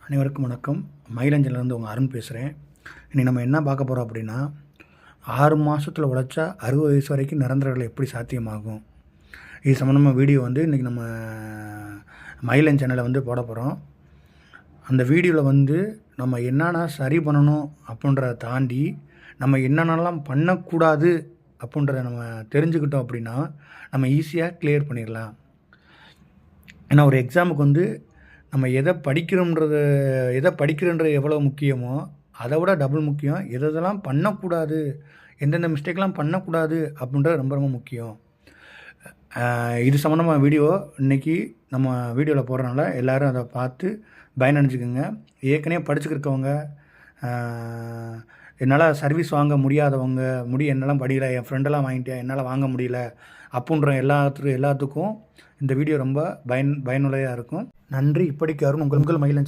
அனைவருக்கும் வணக்கம். மயிலஞ்சலேருந்து உங்கள் அருண் பேசுகிறேன். இன்றைக்கி நம்ம என்ன பார்க்க போகிறோம் அப்படின்னா, 6 மாதத்தில் உழைச்சா 60 வயசு வரைக்கும் நிரந்தர வேலை எப்படி சாத்தியமாகும்? இது சம்மந்தமாக வீடியோ இன்றைக்கி நம்ம மயிலன் சேனலில் போட போகிறோம். அந்த வீடியோவில் நம்ம என்னென்ன சரி பண்ணணும் அப்படின்றத தாண்டி நம்ம என்னென்னலாம் பண்ணக்கூடாது அப்படின்றத நம்ம தெரிஞ்சுக்கிட்டோம் அப்படின்னா நம்ம ஈஸியாக கிளியர் பண்ணிடலாம். ஏன்னா ஒரு எக்ஸாமுக்கு நம்ம எதை படிக்கிறோன்றது எவ்வளோ முக்கியமோ அதை விட டபுள் முக்கியம் எதெல்லாம் பண்ணக்கூடாது, எந்தெந்த மிஸ்டேக்லாம் பண்ணக்கூடாது அப்படின்றது ரொம்ப ரொம்ப முக்கியம். இது சம்மந்தமாக வீடியோ இன்றைக்கி நம்ம வீடியோவில் போடுறதுனால எல்லோரும் அதை பார்த்து பயனடைஞ்சுக்குங்க. ஏற்கனவே படிச்சுக்கிருக்கவங்க, என்னால் சர்வீஸ் வாங்க முடியாதவங்க, என்னால் படிக்கல, என் ஃப்ரெண்டெல்லாம் வாங்கிட்டேன் என்னால் வாங்க முடியல அப்படின்ற எல்லாத்துக்கும் இந்த வீடியோ ரொம்ப பயனுள்ளதாக இருக்கும். நன்றி. இப்படிக்கு அருண் உங்கள் மயிலன்.